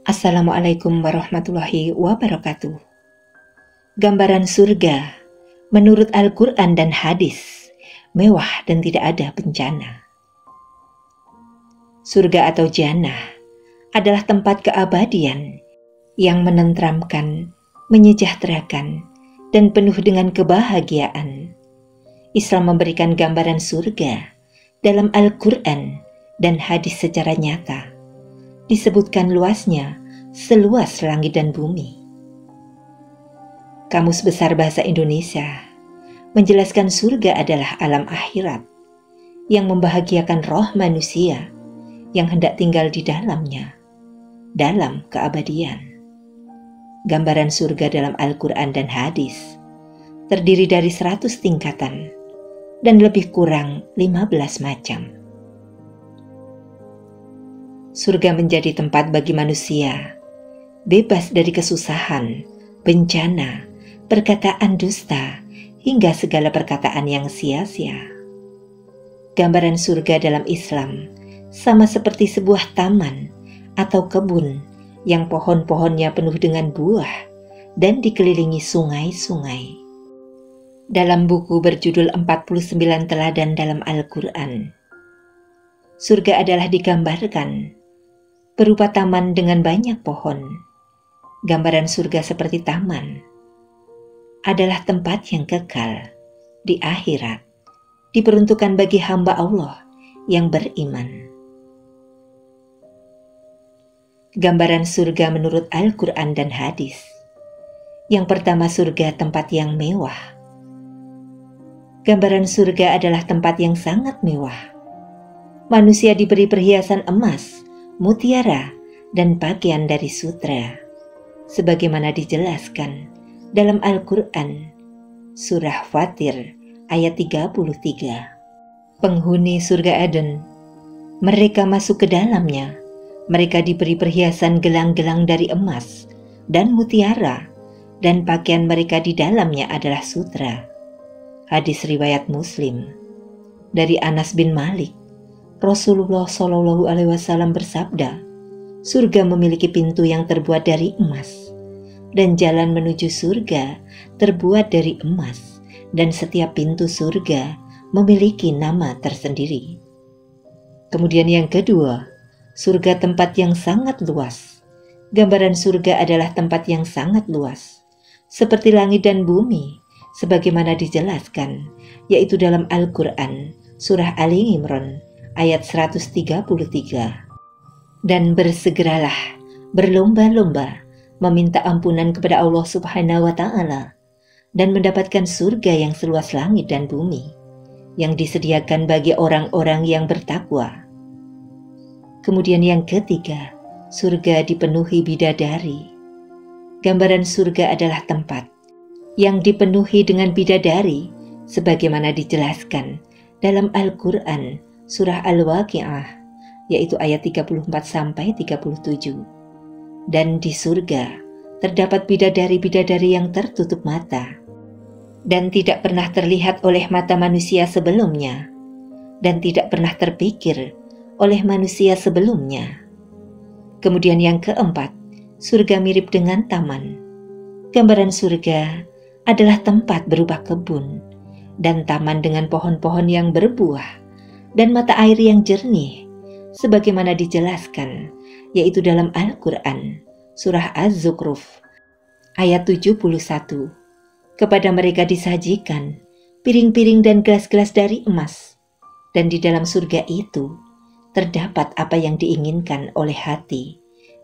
Assalamualaikum warahmatullahi wabarakatuh. Gambaran surga menurut Al-Quran dan hadis mewah dan tidak ada bencana. Surga atau jannah adalah tempat keabadian yang menenteramkan, menyejahterakan, dan penuh dengan kebahagiaan. Islam memberikan gambaran surga dalam Al-Quran dan hadis secara nyata. Disebutkan luasnya seluas langit dan bumi. Kamus Besar Bahasa Indonesia menjelaskan surga adalah alam akhirat yang membahagiakan roh manusia yang hendak tinggal di dalamnya, dalam keabadian. Gambaran surga dalam Al-Quran dan hadis terdiri dari 100 tingkatan dan lebih kurang 15 macam. Surga menjadi tempat bagi manusia, bebas dari kesusahan, bencana, perkataan dusta, hingga segala perkataan yang sia-sia. Gambaran surga dalam Islam sama seperti sebuah taman atau kebun yang pohon-pohonnya penuh dengan buah dan dikelilingi sungai-sungai. Dalam buku berjudul 49 Teladan dalam Al-Quran, surga adalah digambarkan berupa taman dengan banyak pohon. Gambaran surga seperti taman adalah tempat yang kekal di akhirat, diperuntukkan bagi hamba Allah yang beriman. Gambaran surga menurut Al-Quran dan hadis. Yang pertama, surga tempat yang mewah. Gambaran surga adalah tempat yang sangat mewah. Manusia diberi perhiasan emas, mutiara, dan pakaian dari sutra, sebagaimana dijelaskan dalam Al-Quran, Surah Fatir ayat 33. Penghuni surga Eden, mereka masuk ke dalamnya, mereka diberi perhiasan gelang-gelang dari emas dan mutiara, dan pakaian mereka di dalamnya adalah sutra. Hadis riwayat Muslim. Dari Anas bin Malik, Rasulullah Shallallahu Alaihi Wasallam bersabda, surga memiliki pintu yang terbuat dari emas, dan jalan menuju surga terbuat dari emas, dan setiap pintu surga memiliki nama tersendiri. Kemudian yang kedua, surga tempat yang sangat luas. Gambaran surga adalah tempat yang sangat luas, seperti langit dan bumi, sebagaimana dijelaskan, yaitu dalam Al-Quran, Surah Ali Imran, ayat 133. Dan bersegeralah, berlomba-lomba, meminta ampunan kepada Allah Subhanahu wa Ta'ala, dan mendapatkan surga yang seluas langit dan bumi, yang disediakan bagi orang-orang yang bertakwa. Kemudian yang ketiga, surga dipenuhi bidadari. Gambaran surga adalah tempat yang dipenuhi dengan bidadari, sebagaimana dijelaskan dalam Al-Quran, Surah Al-Waqi'ah, yaitu ayat 34-37. Dan di surga terdapat bidadari-bidadari yang tertutup mata dan tidak pernah terlihat oleh mata manusia sebelumnya, dan tidak pernah terpikir oleh manusia sebelumnya. Kemudian yang keempat, surga mirip dengan taman. Gambaran surga adalah tempat berupa kebun dan taman dengan pohon-pohon yang berbuah dan mata air yang jernih, sebagaimana dijelaskan, yaitu dalam Al-Quran, Surah Az-Zukhruf, ayat 71. Kepada mereka disajikan piring-piring dan gelas-gelas dari emas, dan di dalam surga itu terdapat apa yang diinginkan oleh hati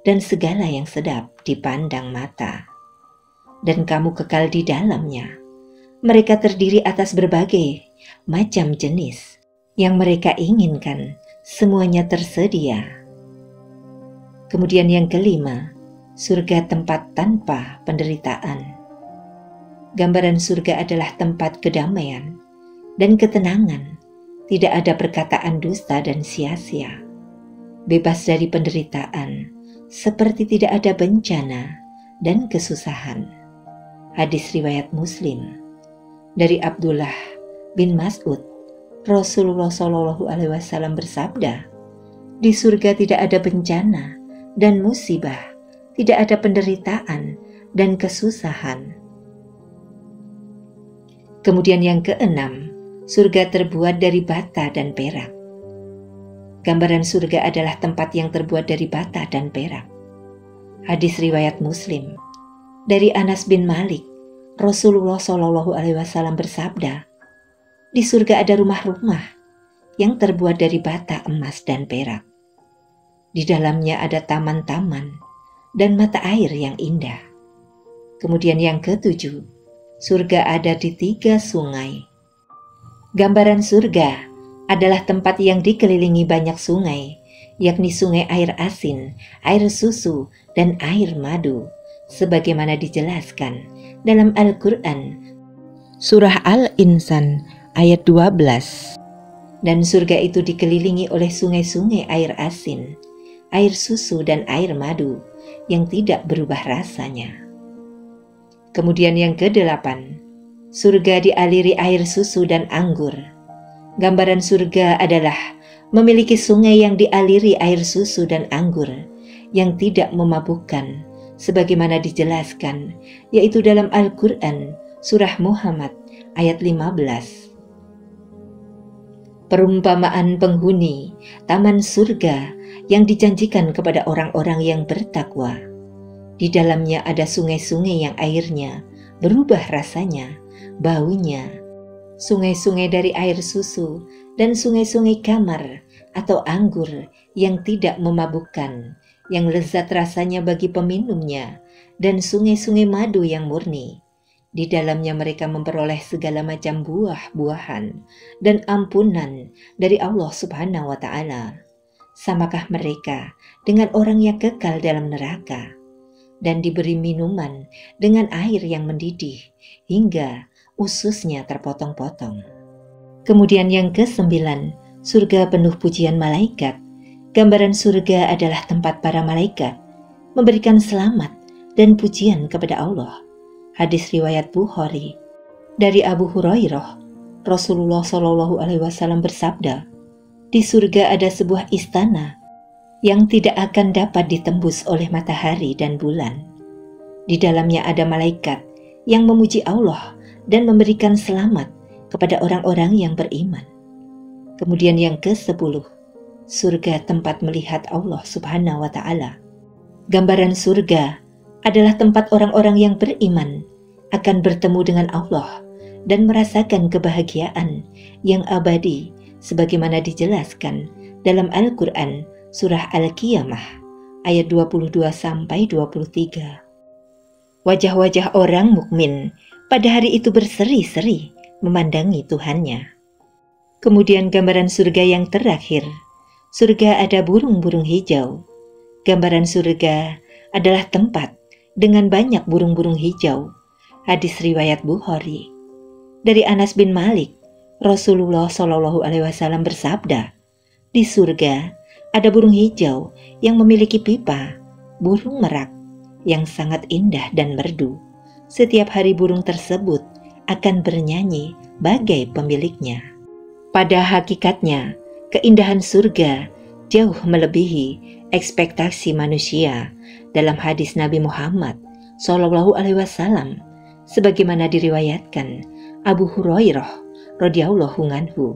dan segala yang sedap dipandang mata. Dan kamu kekal di dalamnya. Mereka terdiri atas berbagai macam jenis yang mereka inginkan, semuanya tersedia. Kemudian yang kelima, surga tempat tanpa penderitaan. Gambaran surga adalah tempat kedamaian dan ketenangan, tidak ada perkataan dusta dan sia-sia, bebas dari penderitaan, seperti tidak ada bencana dan kesusahan. Hadis riwayat Muslim. Dari Abdullah bin Mas'ud, Rasulullah Shallallahu Alaihi Wasallam bersabda, di surga tidak ada bencana dan musibah tidak ada penderitaan dan kesusahan. Kemudian yang keenam, surga terbuat dari bata dan perak. Gambaran surga adalah tempat yang terbuat dari bata dan perak. Hadis riwayat Muslim. Dari Anas bin Malik, Rasulullah SAW bersabda, di surga ada rumah-rumah yang terbuat dari bata, emas, dan perak. Di dalamnya ada taman-taman dan mata air yang indah. Kemudian yang ketujuh, surga ada di 3 sungai. Gambaran surga adalah tempat yang dikelilingi banyak sungai, yakni sungai air asin, air susu, dan air madu, sebagaimana dijelaskan dalam Al-Quran, Surah Al-Insan ayat 12. Dan surga itu dikelilingi oleh sungai-sungai air asin, air susu, dan air madu yang tidak berubah rasanya. Kemudian yang kedelapan, surga dialiri air susu dan anggur. Gambaran surga adalah memiliki sungai yang dialiri air susu dan anggur yang tidak memabukkan, sebagaimana dijelaskan, yaitu dalam Al-Quran, Surah Muhammad ayat 15. Perumpamaan penghuni taman surga yang dijanjikan kepada orang-orang yang bertakwa. Di dalamnya ada sungai-sungai yang airnya berubah rasanya, baunya, sungai-sungai dari air susu dan sungai-sungai kamar atau anggur yang tidak memabukkan, yang lezat rasanya bagi peminumnya, dan sungai-sungai madu yang murni. Di dalamnya mereka memperoleh segala macam buah-buahan dan ampunan dari Allah Subhanahu wa Ta'ala. Samakah mereka dengan orang yang kekal dalam neraka dan diberi minuman dengan air yang mendidih hingga ususnya terpotong-potong. Kemudian yang kesembilan, surga penuh pujian malaikat. Gambaran surga adalah tempat para malaikat memberikan selamat dan pujian kepada Allah. Hadis riwayat Bukhari. Dari Abu Hurairah, Rasulullah SAW bersabda, di surga ada sebuah istana yang tidak akan dapat ditembus oleh matahari dan bulan. Di dalamnya ada malaikat yang memuji Allah dan memberikan selamat kepada orang-orang yang beriman. Kemudian yang ke-10, surga tempat melihat Allah Subhanahu wa Ta'ala. Gambaran surga adalah tempat orang-orang yang beriman akan bertemu dengan Allah dan merasakan kebahagiaan yang abadi, sebagaimana dijelaskan dalam Al-Quran Surah Al-Qiyamah ayat 22-23. Wajah-wajah orang mukmin pada hari itu berseri-seri memandangi Tuhannya. Kemudian gambaran surga yang terakhir, surga ada burung-burung hijau. Gambaran surga adalah tempat dengan banyak burung-burung hijau. Hadis riwayat Bukhari. Dari Anas bin Malik, Rasulullah SAW bersabda, di surga ada burung hijau yang memiliki pipa, burung merak yang sangat indah dan merdu. Setiap hari burung tersebut akan bernyanyi bagai pemiliknya. Pada hakikatnya, keindahan surga jauh melebihi ekspektasi manusia. Dalam hadis Nabi Muhammad SAW, sebagaimana diriwayatkan Abu Hurairah radhiyallahu anhu,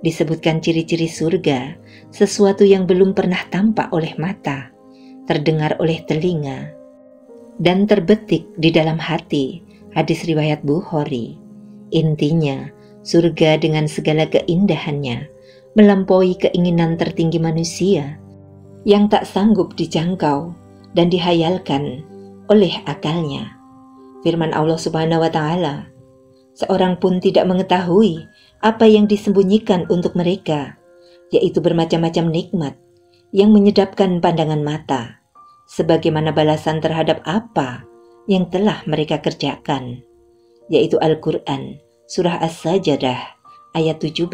disebutkan ciri-ciri surga, sesuatu yang belum pernah tampak oleh mata, terdengar oleh telinga, dan terbetik di dalam hati. Hadis riwayat Bukhari. Intinya, surga dengan segala keindahannya melampaui keinginan tertinggi manusia yang tak sanggup dijangkau dan dihayalkan oleh akalnya. Firman Allah Subhanahu wa Ta'ala, seorang pun tidak mengetahui apa yang disembunyikan untuk mereka, yaitu bermacam-macam nikmat yang menyedapkan pandangan mata, sebagaimana balasan terhadap apa yang telah mereka kerjakan, yaitu Al-Quran Surah As-Sajdah ayat 17.